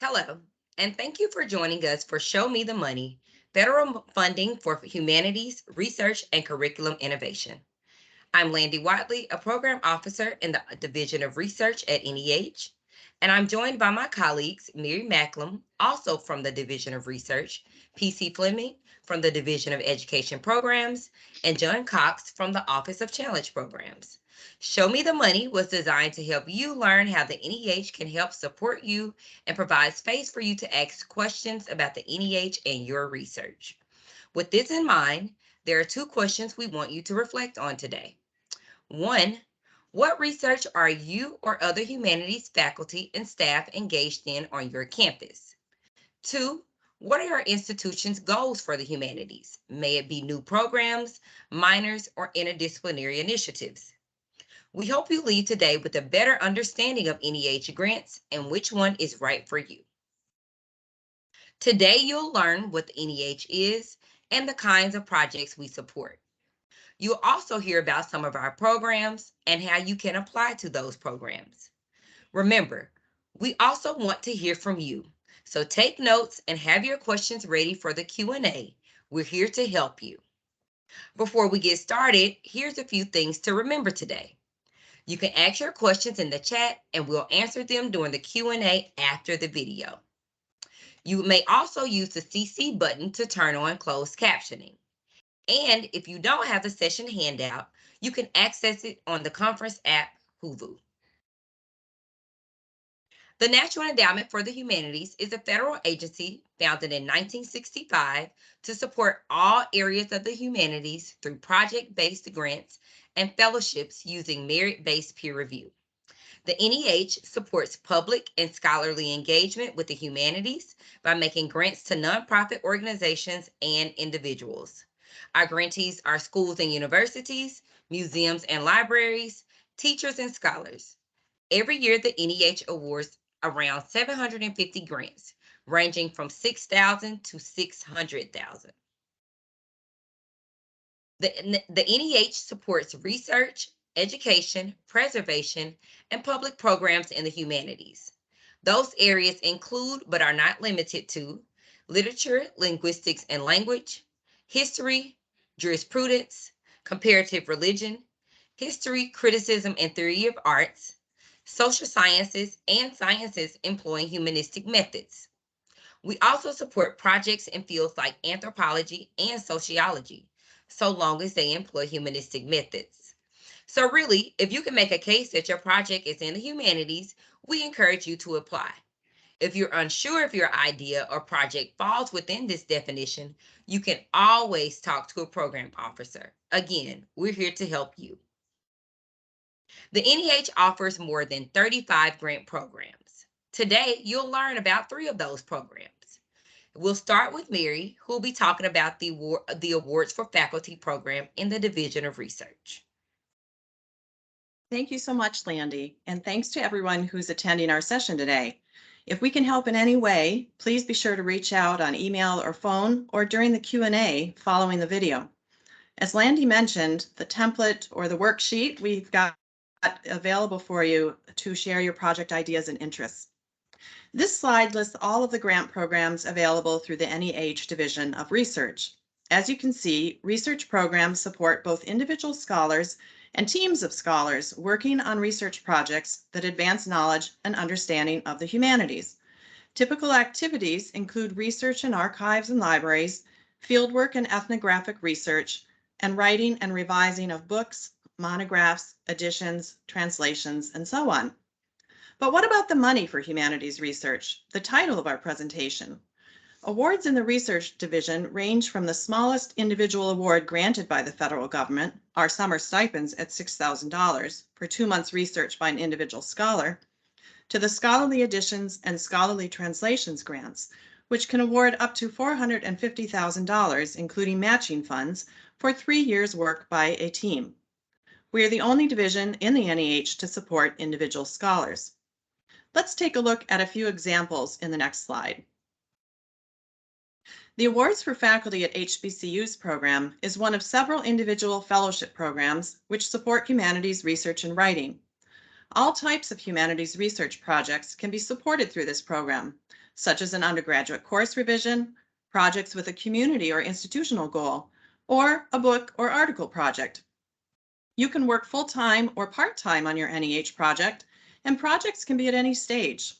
Hello, and thank you for joining us for Show Me the Money, federal funding for humanities, research, and curriculum innovation. I'm Landy Watley, a program officer in the Division of Research at NEH, and I'm joined by my colleagues, Mary Macklem, also from the Division of Research, PC Fleming from the Division of Education Programs, and John Cox from the Office of Challenge Programs. Show Me the Money was designed to help you learn how the NEH can help support you and provide space for you to ask questions about the NEH and your research. With this in mind, there are two questions we want you to reflect on today. One, what research are you or other humanities faculty and staff engaged in on your campus? Two, what are your institution's goals for the humanities? May it be new programs, minors, or interdisciplinary initiatives. We hope you leave today with a better understanding of NEH grants and which one is right for you. Today, you'll learn what the NEH is and the kinds of projects we support. You'll also hear about some of our programs and how you can apply to those programs. Remember, we also want to hear from you. So take notes and have your questions ready for the Q&A. We're here to help you. Before we get started, here's a few things to remember today. You can ask your questions in the chat and we'll answer them during the Q&A after the video. You may also use the CC button to turn on closed captioning. And if you don't have the session handout, you can access it on the conference app, Hulu. The National Endowment for the Humanities is a federal agency founded in 1965 to support all areas of the humanities through project-based grants and fellowships using merit-based peer review. The NEH supports public and scholarly engagement with the humanities by making grants to nonprofit organizations and individuals. Our grantees are schools and universities, museums and libraries, teachers and scholars. Every year, the NEH awards around 750 grants, ranging from 6,000 to 600,000. The NEH supports research, education, preservation, and public programs in the humanities. Those areas include, but are not limited to, literature, linguistics and language, history, jurisprudence, comparative religion, history, criticism, and theory of arts, social sciences, and sciences employing humanistic methods. We also support projects in fields like anthropology and sociology, so long as they employ humanistic methods. So really, if you can make a case that your project is in the humanities, we encourage you to apply. If you're unsure if your idea or project falls within this definition, you can always talk to a program officer. Again, we're here to help you. The NEH offers more than 35 grant programs. Today, you'll learn about 3 of those programs. We'll start with Mary, who will be talking about the Awards for Faculty program in the Division of Research. Thank you so much, Landy, and thanks to everyone who's attending our session today. If we can help in any way, please be sure to reach out on email or phone or during the Q&A following the video. As Landy mentioned, the template or the worksheet we've got available for you to share your project ideas and interests. This slide lists all of the grant programs available through the NEH Division of Research. As you can see, research programs support both individual scholars and teams of scholars working on research projects that advance knowledge and understanding of the humanities. Typical activities include research in archives and libraries, fieldwork and ethnographic research, and writing and revising of books, monographs, editions, translations, and so on. But what about the money for humanities research, the title of our presentation? Awards in the research division range from the smallest individual award granted by the federal government, our summer stipends at $6,000 for 2 months research by an individual scholar, to the scholarly editions and scholarly translations grants, which can award up to $450,000, including matching funds, for 3 years' work by a team. We are the only division in the NEH to support individual scholars. Let's take a look at a few examples in the next slide. The Awards for Faculty at HBCU's program is one of several individual fellowship programs which support humanities research and writing. All types of humanities research projects can be supported through this program, such as an undergraduate course revision, projects with a community or institutional goal, or a book or article project. You can work full-time or part-time on your NEH project, and projects can be at any stage.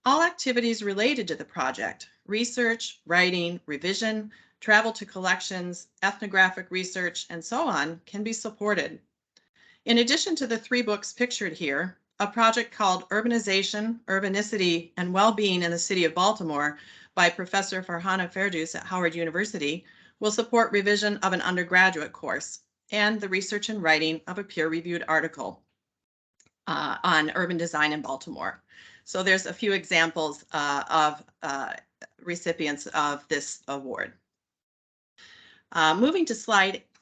All activities related to the project, research, writing, revision, travel to collections, ethnographic research, and so on, can be supported. In addition to the 3 books pictured here, a project called Urbanization, Urbanicity, and Wellbeing in the City of Baltimore by Professor Farhana Ferdous at Howard University will support revision of an undergraduate course and the research and writing of a peer-reviewed article on urban design in Baltimore. So there's a few examples of recipients of this award. Moving to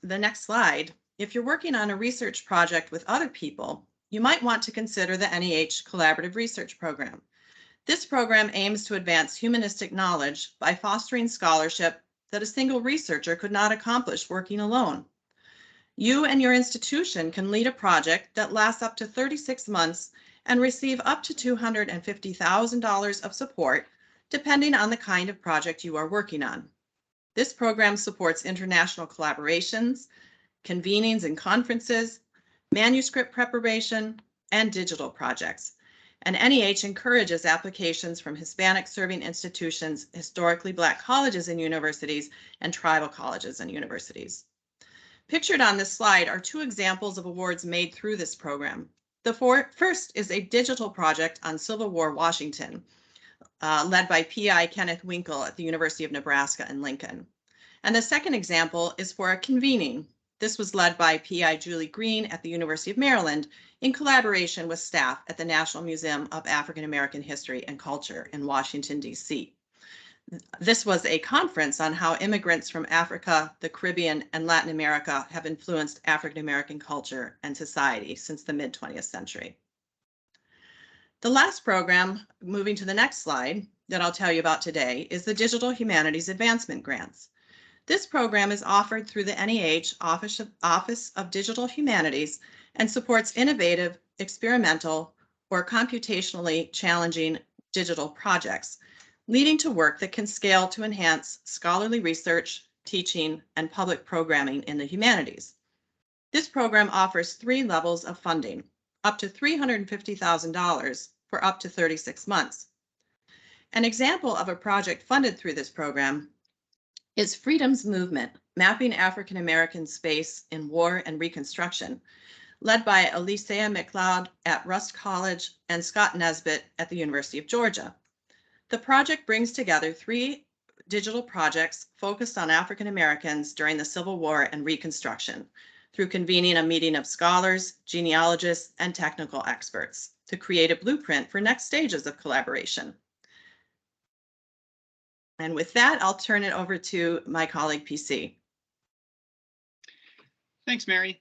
the next slide, if you're working on a research project with other people, you might want to consider the NEH Collaborative Research Program. This program aims to advance humanistic knowledge by fostering scholarship that a single researcher could not accomplish working alone. You and your institution can lead a project that lasts up to 36 months and receive up to $250,000 of support, depending on the kind of project you are working on. This program supports international collaborations, convenings and conferences, manuscript preparation, and digital projects. And NEH encourages applications from Hispanic serving institutions, historically Black colleges and universities, and tribal colleges and universities. Pictured on this slide are 2 examples of awards made through this program. The first is a digital project on Civil War Washington, led by PI Kenneth Winkle at the University of Nebraska in Lincoln. And the second example is for a convening. This was led by PI Julie Green at the University of Maryland in collaboration with staff at the National Museum of African American History and Culture in Washington, D.C. This was a conference on how immigrants from Africa, the Caribbean, and Latin America have influenced African American culture and society since the mid-20th century. The last program, moving to the next slide, that I'll tell you about today is the Digital Humanities Advancement Grants. This program is offered through the NEH Office of Digital Humanities and supports innovative, experimental, or computationally challenging digital projects, leading to work that can scale to enhance scholarly research, teaching, and public programming in the humanities. This program offers 3 levels of funding, up to $350,000 for up to 36 months. An example of a project funded through this program is Freedom's Movement, Mapping African American Space in War and Reconstruction, led by Alicia McLeod at Rust College and Scott Nesbitt at the University of Georgia. The project brings together 3 digital projects focused on African Americans during the Civil War and Reconstruction through convening a meeting of scholars, genealogists, and technical experts to create a blueprint for next stages of collaboration. And with that, I'll turn it over to my colleague, PC. Thanks, Mary.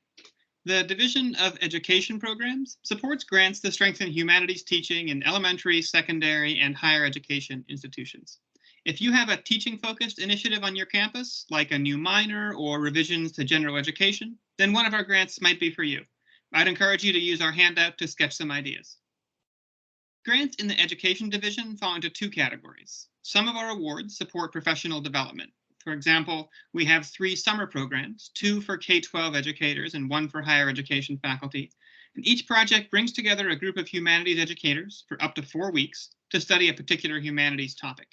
The Division of Education Programs supports grants to strengthen humanities teaching in elementary, secondary, and higher education institutions. If you have a teaching-focused initiative on your campus, like a new minor or revisions to general education, then one of our grants might be for you. I'd encourage you to use our handout to sketch some ideas. Grants in the Education Division fall into 2 categories. Some of our awards support professional development. For example, we have 3 summer programs, 2 for K-12 educators and 1 for higher education faculty. And each project brings together a group of humanities educators for up to 4 weeks to study a particular humanities topic.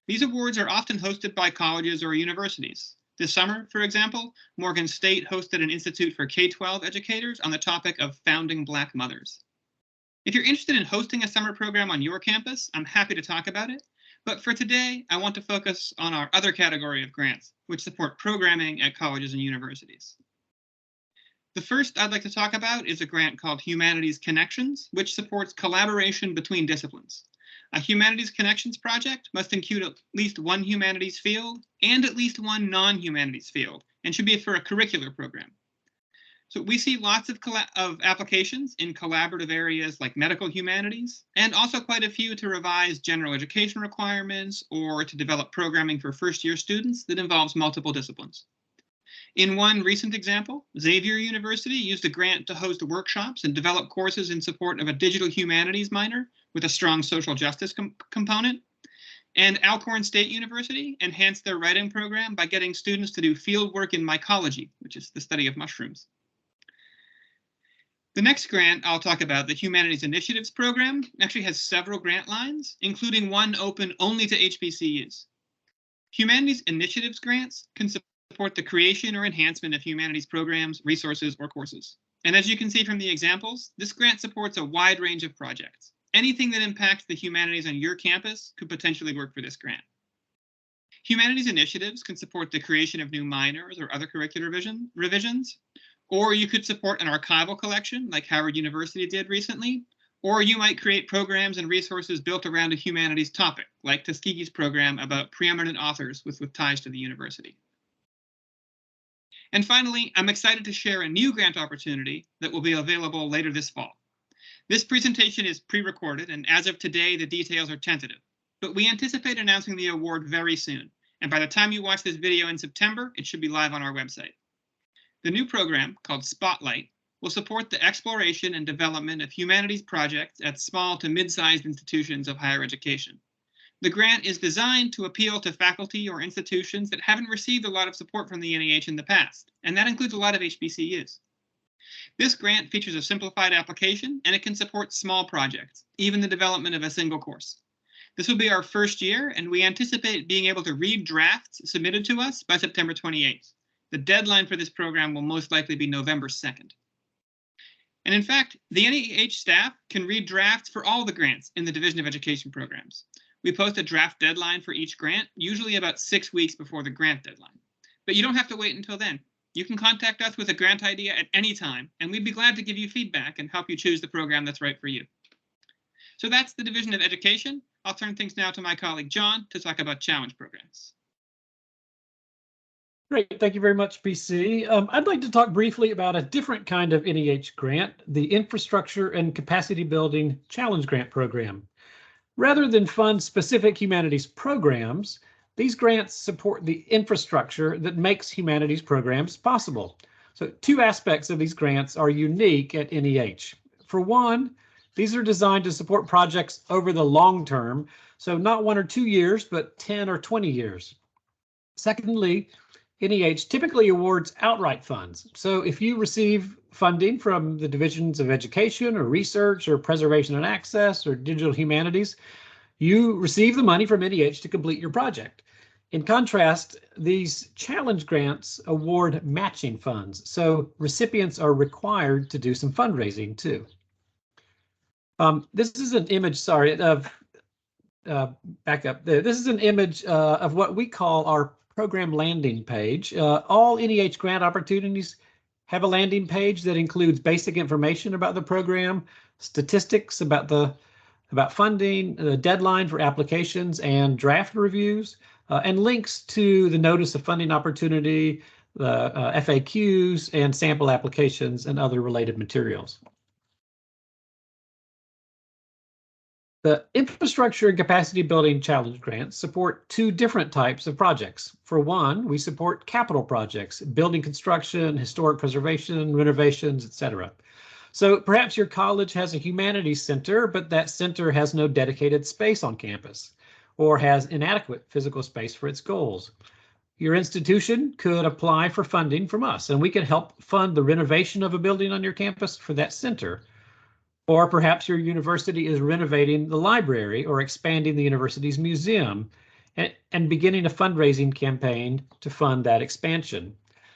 These awards are often hosted by colleges or universities. This summer, for example, Morgan State hosted an institute for K-12 educators on the topic of founding Black mothers. If you're interested in hosting a summer program on your campus, I'm happy to talk about it. But for today, I want to focus on our other category of grants, which support programming at colleges and universities. The first I'd like to talk about is a grant called Humanities Connections, which supports collaboration between disciplines. A Humanities Connections project must include at least 1 humanities field and at least 1 non-humanities field, and should be for a curricular program. So we see lots of applications in collaborative areas like medical humanities, and also quite a few to revise general education requirements or to develop programming for first-year students that involves multiple disciplines. In one recent example, Xavier University used a grant to host workshops and develop courses in support of a digital humanities minor with a strong social justice component. And Alcorn State University enhanced their writing program by getting students to do field work in mycology, which is the study of mushrooms. The next grant I'll talk about, the Humanities Initiatives Program, actually has several grant lines, including one open only to HBCUs. Humanities Initiatives grants can support the creation or enhancement of humanities programs, resources, or courses. And as you can see from the examples, this grant supports a wide range of projects. Anything that impacts the humanities on your campus could potentially work for this grant. Humanities initiatives can support the creation of new minors or other curricular revisions, or you could support an archival collection like Howard University did recently, or you might create programs and resources built around a humanities topic, like Tuskegee's program about preeminent authors with ties to the university. And finally, I'm excited to share a new grant opportunity that will be available later this fall. This presentation is pre-recorded, and as of today, the details are tentative, but we anticipate announcing the award very soon. And by the time you watch this video in September, it should be live on our website. The new program, called Spotlight, will support the exploration and development of humanities projects at small to mid-sized institutions of higher education. The grant is designed to appeal to faculty or institutions that haven't received a lot of support from the NEH in the past, and that includes a lot of HBCUs. This grant features a simplified application, and it can support small projects, even the development of a single course. This will be our first year, and we anticipate being able to read drafts submitted to us by September 28th. The deadline for this program will most likely be November 2nd. And in fact, the NEH staff can read drafts for all the grants in the Division of Education programs. We post a draft deadline for each grant, usually about 6 weeks before the grant deadline. But you don't have to wait until then. You can contact us with a grant idea at any time, and we'd be glad to give you feedback and help you choose the program that's right for you. So that's the Division of Education. I'll turn things now to my colleague John to talk about challenge programs. Great, thank you very much, PC. I'd like to talk briefly about a different kind of NEH grant, the Infrastructure and Capacity Building Challenge Grant Program. Rather than fund specific humanities programs, these grants support the infrastructure that makes humanities programs possible. So two aspects of these grants are unique at NEH. For one, these are designed to support projects over the long term, so not 1 or 2 years, but 10 or 20 years. Secondly, NEH typically awards outright funds. So if you receive funding from the divisions of education or research or preservation and access or digital humanities, you receive the money from NEH to complete your project. In contrast, these challenge grants award matching funds. So recipients are required to do some fundraising too. This is an image, of back up there. This is an image of what we call our program landing page. All NEH grant opportunities have a landing page that includes basic information about the program, statistics about funding, the deadline for applications and draft reviews, and links to the notice of funding opportunity, the FAQs and sample applications and other related materials. The Infrastructure and Capacity Building Challenge Grants support two different types of projects. For one, we support capital projects, building construction, historic preservation, renovations, etc. So perhaps your college has a humanities center, but that center has no dedicated space on campus or has inadequate physical space for its goals. Your institution could apply for funding from us, and we can help fund the renovation of a building on your campus for that center. Or perhaps your university is renovating the library or expanding the university's museum and beginning a fundraising campaign to fund that expansion.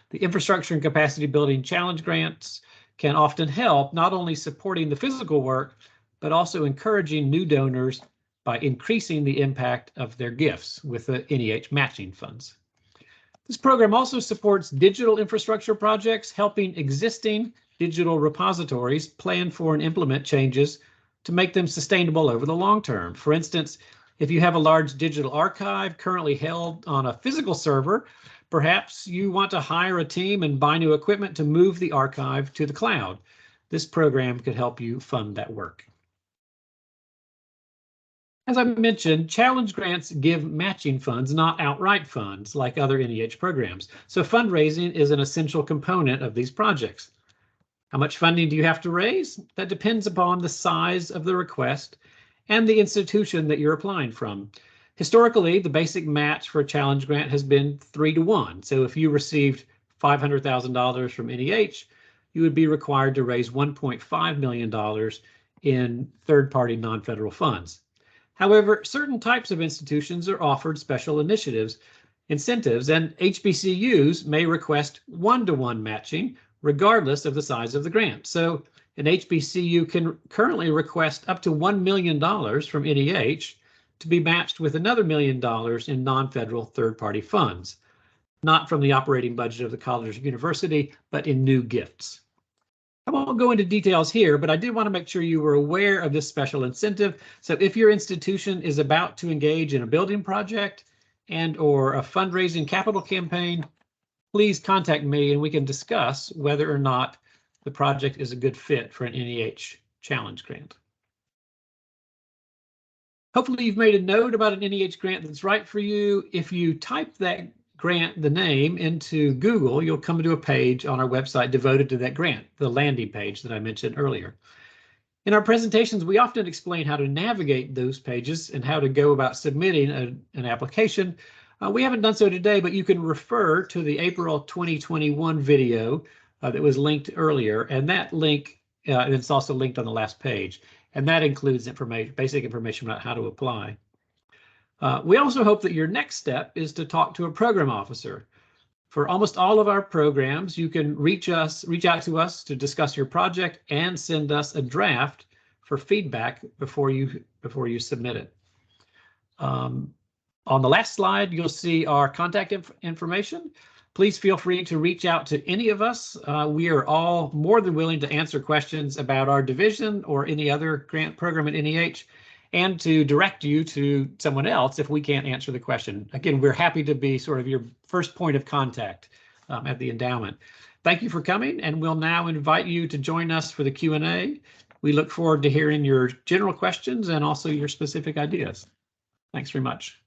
The Infrastructure and Capacity Building Challenge Grants can often help not only supporting the physical work, but also encouraging new donors by increasing the impact of their gifts with the NEH matching funds. This program also supports digital infrastructure projects, helping existing digital repositories plan for and implement changes to make them sustainable over the long term. For instance, if you have a large digital archive currently held on a physical server, perhaps you want to hire a team and buy new equipment to move the archive to the cloud. This program could help you fund that work. As I mentioned, challenge grants give matching funds, not outright funds like other NEH programs. So fundraising is an essential component of these projects. How much funding do you have to raise? That depends upon the size of the request and the institution that you're applying from. Historically, the basic match for a challenge grant has been 3-to-1. So if you received $500,000 from NEH, you would be required to raise $1.5 million in third-party non-federal funds. However, certain types of institutions are offered special incentives, and HBCUs may request 1-to-1 matching regardless of the size of the grant. So an HBCU can currently request up to $1 million from NEH to be matched with another $1 million in non-federal third-party funds, not from the operating budget of the college or university, but in new gifts. I won't go into details here, but I did want to make sure you were aware of this special incentive. So if your institution is about to engage in a building project and/or a fundraising capital campaign, please contact me and we can discuss whether or not the project is a good fit for an NEH challenge grant. Hopefully you've made a note about an NEH grant that's right for you. If you type that grant, the name, into Google, you'll come to a page on our website devoted to that grant, the landing page that I mentioned earlier. In our presentations, we often explain how to navigate those pages and how to go about submitting an application. We haven't done so today, but you can refer to the April 2021 video that was linked earlier, and that link, and it's also linked on the last page, and that includes basic information about how to apply. We also hope that your next step is to talk to a program officer. For almost all of our programs, you can reach out to us to discuss your project and send us a draft for feedback before you submit it. On the last slide, you'll see our contact information. Please feel free to reach out to any of us. We are all more than willing to answer questions about our division or any other grant program at NEH, and to direct you to someone else if we can't answer the question. Again, we're happy to be sort of your first point of contact at the endowment. Thank you for coming, and we'll now invite you to join us for the Q&A. We look forward to hearing your general questions and also your specific ideas. Thanks very much.